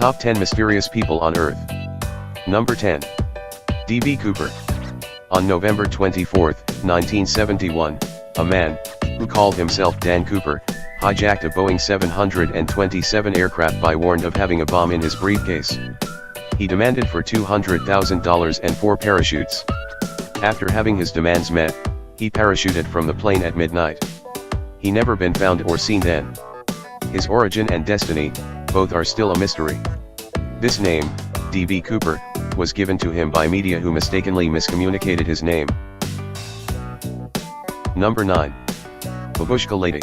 Top 10 Mysterious People on Earth. Number 10. D.B. Cooper. On November 24, 1971, a man, who called himself Dan Cooper, hijacked a Boeing 727 aircraft by warned of having a bomb in his briefcase. He demanded for $200,000 and 4 parachutes. After having his demands met, he parachuted from the plane at midnight. He never been found or seen then. His origin and destiny, both are still a mystery. This name, D.B. Cooper, was given to him by media who mistakenly miscommunicated his name. Number 9. Babushka Lady.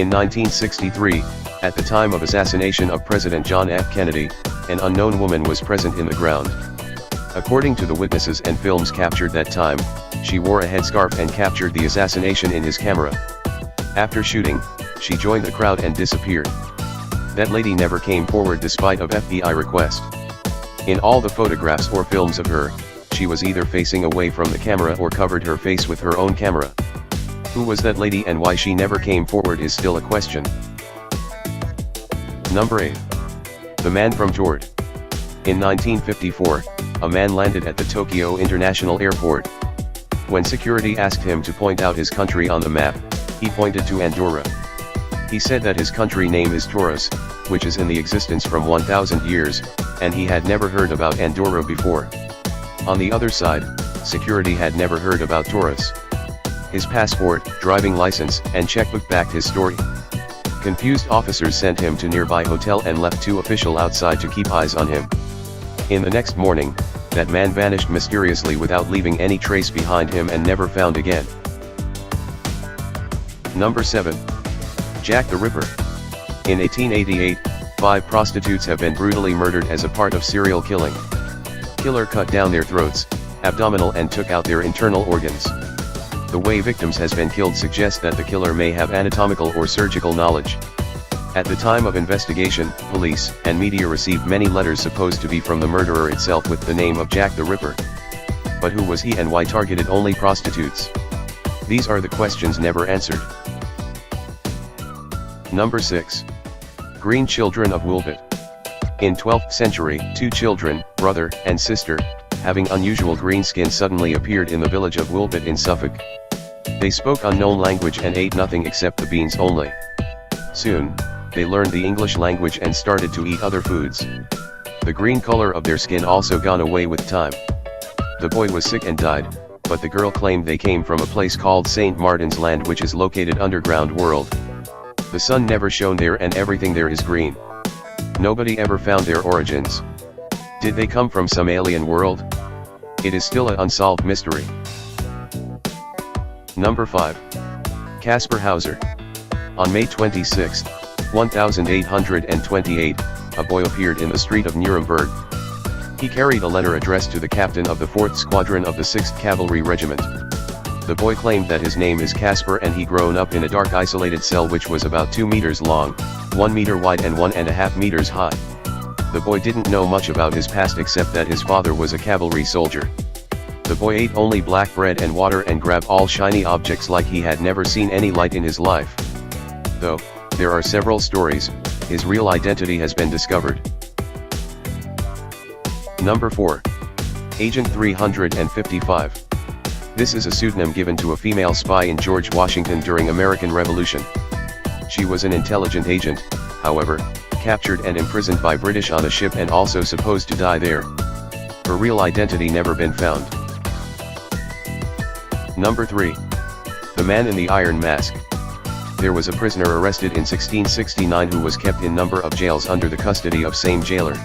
In 1963, at the time of assassination of President John F. Kennedy, an unknown woman was present in the ground. According to the witnesses and films captured that time, she wore a headscarf and captured the assassination in his camera. After shooting, she joined the crowd and disappeared. That lady never came forward despite of FBI request. In all the photographs or films of her, she was either facing away from the camera or covered her face with her own camera. Who was that lady and why she never came forward is still a question. Number 8. The Man from Tord. In 1954, a man landed at the Tokyo International Airport. When security asked him to point out his country on the map, he pointed to Andorra. He said that his country name is Taurus, which is in the existence from 1,000 years, and he had never heard about Andorra before. On the other side, security had never heard about Taurus. His passport, driving license, and checkbook backed his story. Confused officers sent him to nearby hotel and left 2 officials outside to keep eyes on him. In the next morning, that man vanished mysteriously without leaving any trace behind him and never found again. Number 7. Jack the Ripper. In 1888, 5 prostitutes have been brutally murdered as a part of serial killing. Killer cut down their throats, abdominal and took out their internal organs. The way victims has been killed suggests that the killer may have anatomical or surgical knowledge. At the time of investigation, police and media received many letters supposed to be from the murderer itself with the name of Jack the Ripper. But who was he and why targeted only prostitutes? These are the questions never answered. Number 6. Green Children of Woolpit. In 12th century, 2 children, brother and sister, having unusual green skin suddenly appeared in the village of Woolpit in Suffolk. They spoke unknown language and ate nothing except the beans only. Soon, they learned the English language and started to eat other foods. The green color of their skin also gone away with time. The boy was sick and died, but the girl claimed they came from a place called St. Martin's Land, which is located underground world. The sun never shone there and everything there is green. Nobody ever found their origins. Did they come from some alien world? It is still an unsolved mystery. Number 5. Caspar Hauser. On May 26, 1828, a boy appeared in the street of Nuremberg. He carried a letter addressed to the captain of the 4th Squadron of the 6th Cavalry Regiment. The boy claimed that his name is Caspar and he grown up in a dark isolated cell which was about 2 meters long, 1 meter wide and 1.5 meters high. The boy didn't know much about his past except that his father was a cavalry soldier. The boy ate only black bread and water and grabbed all shiny objects like he had never seen any light in his life. Though, there are several stories, his real identity has been discovered. Number 4. Agent 355. This is a pseudonym given to a female spy in George Washington during American Revolution. She was an intelligent agent, however, captured and imprisoned by British on a ship and also supposed to die there. Her real identity never been found. Number 3. The Man in the Iron Mask. There was a prisoner arrested in 1669 who was kept in number of jails under the custody of same jailer.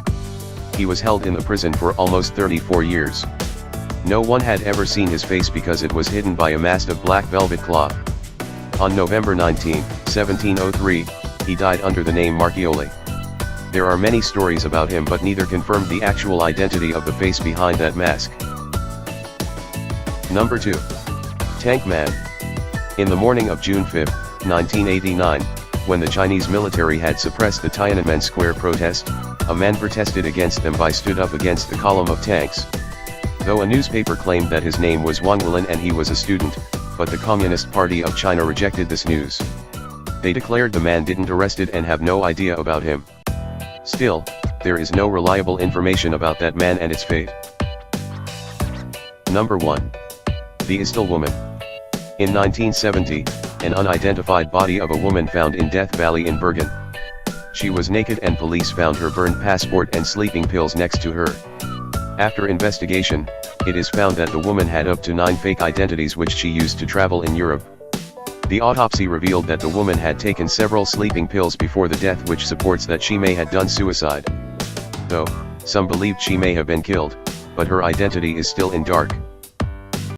He was held in the prison for almost 34 years. No one had ever seen his face because it was hidden by a mask of black velvet cloth. On November 19, 1703, he died under the name Marchioli. There are many stories about him but neither confirmed the actual identity of the face behind that mask. Number 2. Tank Man. In the morning of June 5, 1989, when the Chinese military had suppressed the Tiananmen Square protest, a man protested against them by stood up against the column of tanks. Though a newspaper claimed that his name was Wang Wilin and he was a student, but the Communist Party of China rejected this news. They declared the man didn't arrested and have no idea about him. Still, there is no reliable information about that man and its fate. Number 1. The Isdal Woman. In 1970, an unidentified body of a woman found in Death Valley in Bergen. She was naked and police found her burned passport and sleeping pills next to her. After investigation, it is found that the woman had up to 9 fake identities which she used to travel in Europe. The autopsy revealed that the woman had taken several sleeping pills before the death, which supports that she may have done suicide. Though, some believed she may have been killed, but her identity is still in dark.